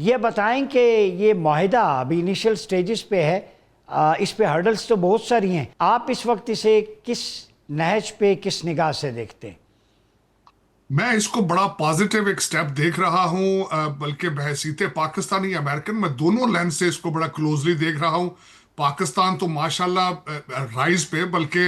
ये बताएं कि ये माहिदा अभी इनिशियल स्टेजेस पे है, इस पे हर्डल्स तो बहुत सारी हैं। आप इस वक्त इसे किस नहज पे, किस निगाह से देखते हैं? मैं इसको बड़ा पॉजिटिव एक स्टेप देख रहा हूं, बल्कि बहसीते पाकिस्तानी अमेरिकन मैं दोनों लेंस से इसको बड़ा क्लोजली देख रहा हूं। पाकिस्तान तो माशाल्लाह राइज पे, बल्कि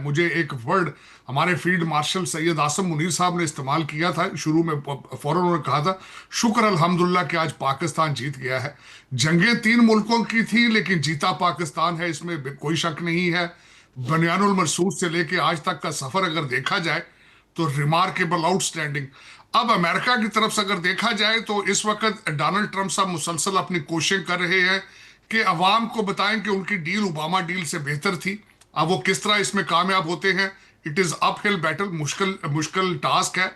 मुझे एक वर्ड हमारे फील्ड मार्शल सैयद आसम मुनीर साहब ने इस्तेमाल किया था शुरू में, फौरन उन्होंने कहा था शुक्र अल्हम्दुलिल्लाह कि आज पाकिस्तान जीत गया है। जंगें तीन मुल्कों की थी लेकिन जीता पाकिस्तान है, इसमें कोई शक नहीं है। बनियानुल मरसूद से लेके आज तक का सफर अगर देखा जाए तो रिमार्केबल, आउटस्टैंडिंग। अब अमेरिका की तरफ से अगर देखा जाए तो इस वक्त डोनाल्ड ट्रंप साहब मुसलसल अपनी कोशिश कर रहे हैं कि अवाम को बताएं कि उनकी डील ओबामा डील से बेहतर थी। अब वो किस तरह इसमें कामयाब होते हैं, इट इज अपहिल बैटल, मुश्किल मुश्किल टास्क है,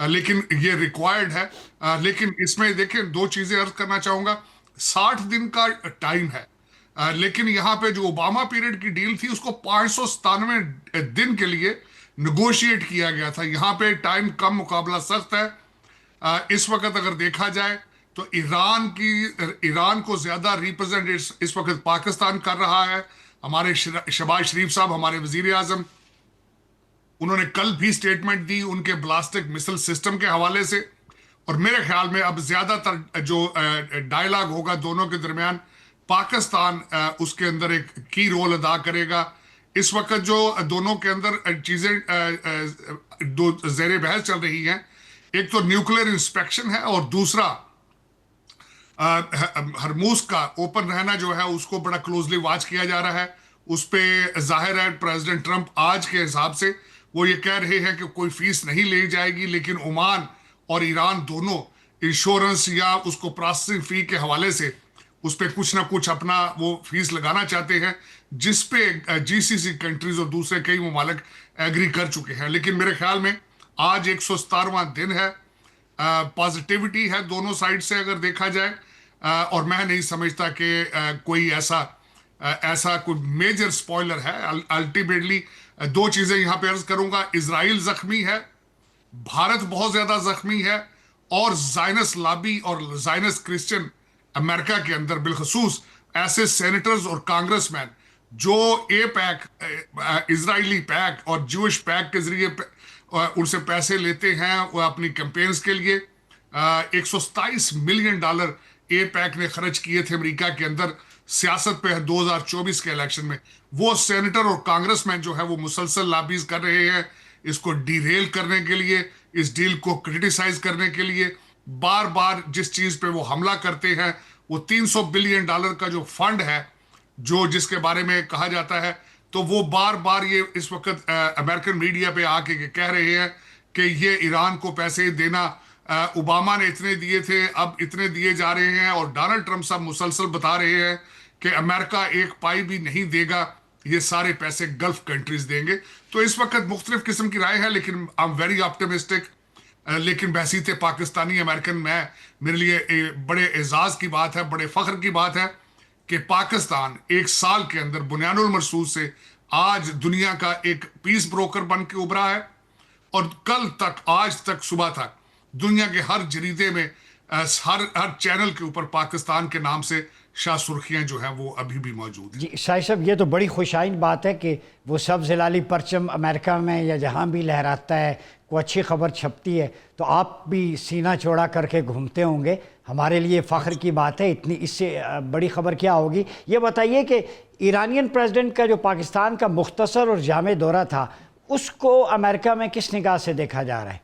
लेकिन ये रिक्वायर्ड है। लेकिन इसमें देखें, दो चीजें अर्ज करना चाहूंगा। 60 दिन का टाइम है, लेकिन यहाँ पे जो ओबामा पीरियड की डील थी उसको 597 दिन के लिए निगोशिएट किया गया था। यहाँ पे टाइम कम, मुकाबला सख्त है। इस वक्त अगर देखा जाए तो ईरान को ज्यादा रिप्रेजेंट इस वक्त पाकिस्तान कर रहा है। हमारे शहबाज शरीफ साहब, हमारे वजीर आजम, उन्होंने कल भी स्टेटमेंट दी उनके ब्लास्टिक मिसाइल सिस्टम के हवाले से। और मेरे ख्याल में अब ज्यादातर जो डायलॉग होगा दोनों के दरमियान, पाकिस्तान उसके अंदर एक की रोल अदा करेगा। इस वक्त जो दोनों के अंदर चीजें दो जेर बहस चल रही हैं, एक तो न्यूक्लियर इंस्पेक्शन है और दूसरा हरमूज का ओपन रहना जो है उसको बड़ा क्लोजली वॉच किया जा रहा है। उस पे जाहिर है प्रेसिडेंट ट्रंप आज के हिसाब से वो ये कह रहे हैं कि कोई फीस नहीं ली जाएगी, लेकिन ओमान और ईरान दोनों इंश्योरेंस या उसको प्रोसेसिंग फी के हवाले से उस पर कुछ ना कुछ अपना वो फीस लगाना चाहते हैं, जिस पे जीसीसी कंट्रीज और दूसरे कई ममालिक एग्री कर चुके हैं। लेकिन मेरे ख्याल में आज 117वां दिन है, पॉजिटिविटी है दोनों साइड से अगर देखा जाए। और मैं नहीं समझता कि कोई ऐसा कोई मेजर स्पॉइलर है। अल्टीमेटली दो चीजें यहां पे अर्ज करूंगा, इजराइल जख्मी है, भारत बहुत ज्यादा जख्मी है, और जायनस लॉबी और जायनस क्रिश्चियन अमेरिका के अंदर बिलखसूस ऐसे सेनेटर्स और कांग्रेसमैन जो ए पैक, इजरायली पैक और ज्यूश पैक के जरिए उनसे पैसे लेते हैं वो अपनी कैंपेन्स के लिए। $127 मिलियन ए पैक ने खर्च किए थे अमेरिका के अंदर सियासत पे 2024 के इलेक्शन में। वो सेनेटर और कांग्रेसमैन जो है वो मुसलसल लॉबीज कर रहे हैं इसको डीरेल करने के लिए, इस डील को क्रिटिसाइज करने के लिए। बार बार जिस चीज पे वो हमला करते हैं, वो $300 बिलियन का जो फंड है, जो जिसके बारे में कहा जाता है, तो वो बार बार ये इस वक्त अमेरिकन मीडिया पे आके कह रहे हैं कि ये ईरान को पैसे देना, ओबामा ने इतने दिए थे अब इतने दिए जा रहे हैं, और डोनाल्ड ट्रंप साहब मुसलसल बता रहे हैं कि अमेरिका एक पाई भी नहीं देगा, ये सारे पैसे गल्फ कंट्रीज देंगे। तो इस वक्त मुख्तलिफ किस्म की राय है, लेकिन आई एम वेरी ऑप्टिमिस्टिक। लेकिन बहसीत पाकिस्तानी अमेरिकन मेरे लिए बड़े एजाज की बात है, बड़े फख्र की बात है कि पाकिस्तान एक साल के अंदर बुनियानुल मरसूद से आज दुनिया का एक पीस ब्रोकर बन के उभरा है। और कल तक, आज तक, सुबह तक दुनिया के हर जरीदे में, हर चैनल के ऊपर पाकिस्तान के नाम से शाह सुर्खियां जो हैं वो अभी भी मौजूद हैं। जी शाहिद साहब, ये तो बड़ी खुशाइन बात है कि वो सब्ज़ हिलाली परचम अमेरिका में या जहाँ भी लहराता है, कोई अच्छी खबर छपती है तो आप भी सीना चौड़ा करके घूमते होंगे। हमारे लिए फ़ख्र की बात है, इतनी इससे बड़ी खबर क्या होगी। ये बताइए कि ईरानियन प्रेसिडेंट का जो पाकिस्तान का मुख्तसर और जामे दौरा था, उसको अमेरिका में किस निगाह से देखा जा रहा है?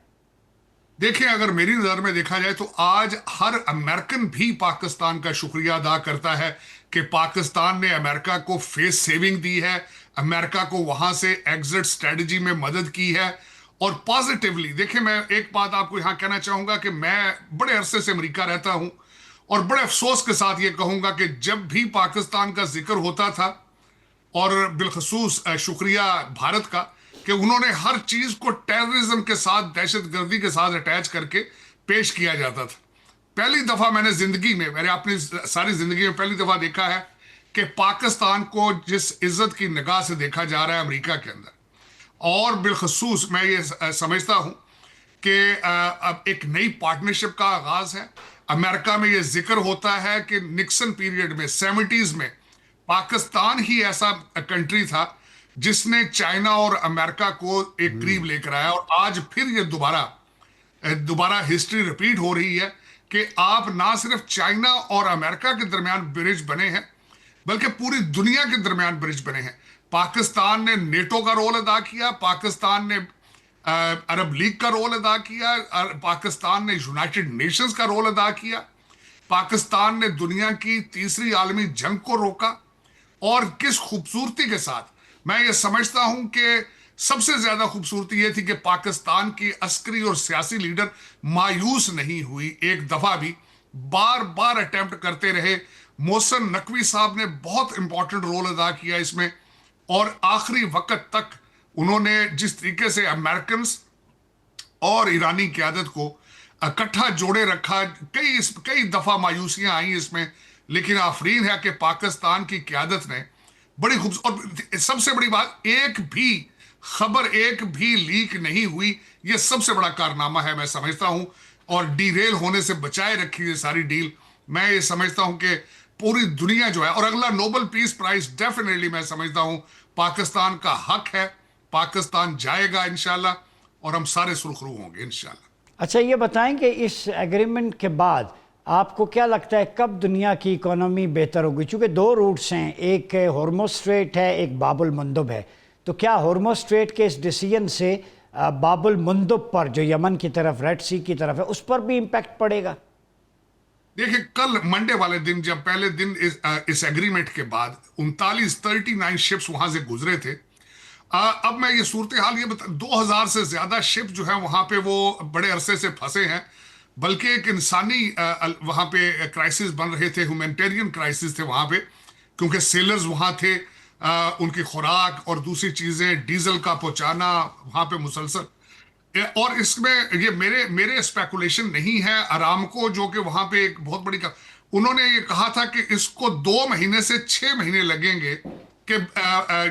देखिए, अगर मेरी नजर में देखा जाए तो आज हर अमेरिकन भी पाकिस्तान का शुक्रिया अदा करता है कि पाकिस्तान ने अमेरिका को फेस सेविंग दी है, अमेरिका को वहां से एग्जिट स्ट्रेटजी में मदद की है। और पॉजिटिवली देखिए, मैं एक बात आपको यहां कहना चाहूंगा कि मैं बड़े अरसे से अमेरिका रहता हूं और बड़े अफसोस के साथ ये कहूंगा कि जब भी पाकिस्तान का जिक्र होता था, और बिलखसूस शुक्रिया भारत का कि उन्होंने हर चीज को टेररिज्म के साथ, दहशतगर्दी के साथ अटैच करके पेश किया जाता था। पहली दफा मैंने जिंदगी में, मैंने अपनी सारी जिंदगी में पहली दफा देखा है कि पाकिस्तान को जिस इज्जत की निगाह से देखा जा रहा है अमेरिका के अंदर। और बिलखसूस मैं ये समझता हूं कि अब एक नई पार्टनरशिप का आगाज है। अमेरिका में ये जिक्र होता है कि निक्सन पीरियड में 70s में पाकिस्तान ही ऐसा कंट्री था जिसने चाइना और अमेरिका को एक करीब लेकर आया, और आज फिर ये दोबारा दोबारा हिस्ट्री रिपीट हो रही है कि आप ना सिर्फ चाइना और अमेरिका के दरमियान ब्रिज बने हैं, बल्कि पूरी दुनिया के दरमियान ब्रिज बने हैं। पाकिस्तान ने नेटो का रोल अदा किया, पाकिस्तान ने अरब लीग का रोल अदा किया, पाकिस्तान ने यूनाइटेड नेशंस का रोल अदा किया, पाकिस्तान ने दुनिया की तीसरी आलमी जंग को रोका। और किस खूबसूरती के साथ, मैं ये समझता हूं कि सबसे ज्यादा खूबसूरती ये थी कि पाकिस्तान की अस्करी और सियासी लीडर मायूस नहीं हुई एक दफा भी, बार बार अटेम्प्ट करते रहे। मोहसिन नकवी साहब ने बहुत इंपॉर्टेंट रोल अदा किया इसमें, और आखिरी वक्त तक उन्होंने जिस तरीके से अमेरिकन और ईरानी क़यादत को इकट्ठा जोड़े रखा, कई दफा मायूसियां आई इसमें, लेकिन आफरीन है कि पाकिस्तान की क़यादत ने बड़ी खूबसूरत, और सबसे बड़ी बात, एक भी खबर एक भी लीक नहीं हुई। यह सबसे बड़ा कारनामा है मैं समझता हूं, और डीरेल होने से बचाए रखी ये सारी डील। मैं ये समझता हूं कि पूरी दुनिया जो है, और अगला नोबेल पीस प्राइज डेफिनेटली मैं समझता हूं पाकिस्तान का हक है, पाकिस्तान जाएगा इंशाल्लाह, और हम सारे सुरखरू होंगे इंशाल्लाह। अच्छा, ये बताएं कि इस एग्रीमेंट के बाद आपको क्या लगता है कब दुनिया की इकोनॉमी बेहतर होगी? चूँकि दो रूट्स हैं, एक हॉर्मुज़ स्ट्रेट है, एक बाबुल मंदब है। तो क्या हॉर्मुज़ स्ट्रेट के इस डिसीजन से बाबुल मंदब पर, जो यमन की तरफ, रेड सी की तरफ है, उस पर भी इम्पैक्ट पड़ेगा? देखिए, कल मंडे वाले दिन, जब पहले दिन इस एग्रीमेंट के बाद 39 शिप्स वहां से गुजरे थे, अब मैं ये सूरत हाल ये बता, 2000 से ज्यादा शिप जो है वहां पे वो बड़े अरसे से फंसे हैं, बल्कि एक इंसानी वहां पे क्राइसिस बन रहे थे, ह्यूमैनिटेरियन क्राइसिस थे वहां पे, क्योंकि सेलर्स वहां थे, उनकी खुराक और दूसरी चीजें, डीजल का पहुंचाना वहां पे मुसलसल। और इसमें ये मेरे मेरे स्पेकुलेशन नहीं है, अरामको जो कि वहां पे एक बहुत बड़ी उन्होंने ये कहा था कि इसको 2 महीने से 6 महीने लगेंगे कि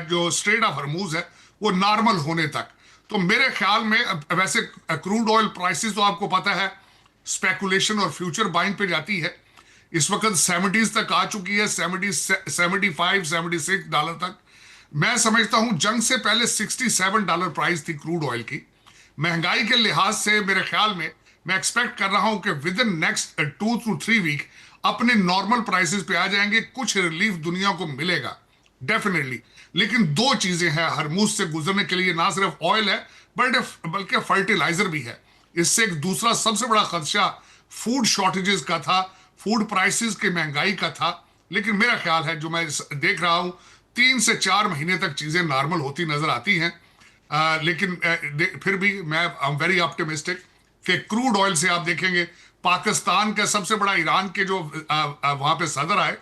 जो स्ट्रेट ऑफ हर्मूज है वो नॉर्मल होने तक। तो मेरे ख्याल में वैसे क्रूड ऑयल प्राइसेस तो आपको पता है स्पेकुलेशन और फ्यूचर बाइंग पे जाती है, इस वक्त 70s तक आ चुकी है, 75-76 डॉलर तक। मैं समझता हूं जंग से पहले $67 प्राइस थी क्रूड ऑयल की। महंगाई के लिहाज से मेरे ख्याल में मैं एक्सपेक्ट कर रहा हूं कि within next 2 to 3 week अपने नॉर्मल प्राइसेस पे आ जाएंगे, कुछ रिलीफ दुनिया को मिलेगा डेफिनेटली। लेकिन दो चीजें हैं हरमूज से गुजरने के लिए, ना सिर्फ ऑयल है बल्कि फर्टिलाइजर भी है। इससे एक दूसरा सबसे बड़ा खदशा फूड शॉर्टेजेस का था, फूड प्राइसेस की महंगाई का था। लेकिन मेरा ख्याल है, जो मैं देख रहा हूं, 3 से 4 महीने तक चीजें नॉर्मल होती नजर आती हैं। लेकिन फिर भी मैं आई एम वेरी ऑप्टिमिस्टिक कि क्रूड ऑयल से आप देखेंगे, पाकिस्तान का सबसे बड़ा ईरान के जो वहां पे सदर आए,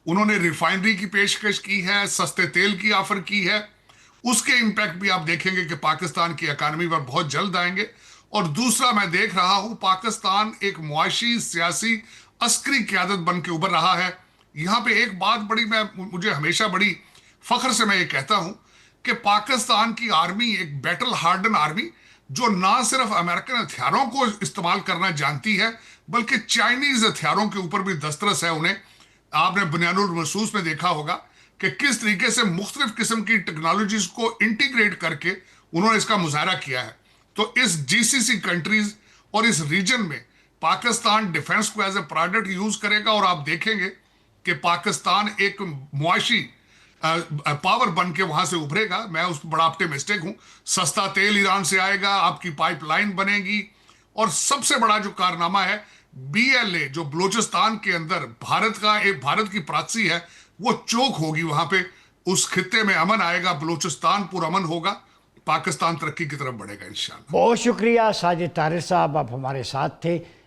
उन्होंने रिफाइनरी की पेशकश की है, सस्ते तेल की ऑफर की है। उसके इंपैक्ट भी आप देखेंगे कि पाकिस्तान की इकानमी पर बहुत जल्द आएंगे। और दूसरा, मैं देख रहा हूं पाकिस्तान एक मुआशी, सियासी, अस्करी क़यादत बन के उभर रहा है। यहां पे एक बात बड़ी, मुझे हमेशा बड़ी फख्र से मैं ये कहता हूं कि पाकिस्तान की आर्मी एक बैटल हार्डन आर्मी, जो ना सिर्फ अमेरिकन हथियारों को इस्तेमाल करना जानती है, बल्कि चाइनीज हथियारों के ऊपर भी दस्तरस है उन्हें। आपने बुनियानुल महसूस में देखा होगा कि किस तरीके से मुख्तलिफ किस्म की टेक्नोलॉजीज को इंटीग्रेट करके उन्होंने इसका मुजाहरा किया है। तो इस जीसीसी कंट्रीज और इस रीजन में पाकिस्तान डिफेंस को एज ए प्रोडक्ट यूज करेगा, और आप देखेंगे कि पाकिस्तान एक मुआशी पावर बन के वहां से उभरेगा। मैं उस पर बड़ा ऑप्टिमिस्टिक हूं। सस्ता तेल ईरान से आएगा, आपकी पाइपलाइन बनेगी, और सबसे बड़ा जो कारनामा है, बीएलए जो बलूचिस्तान के अंदर भारत की प्राची है, वो चौक होगी वहां पे। उस खित्ते में अमन आएगा, बलूचिस्तान पुरअमन होगा, पाकिस्तान तरक्की की तरफ बढ़ेगा इंशाल्लाह। बहुत शुक्रिया साजिद तारिर साहब, आप हमारे साथ थे।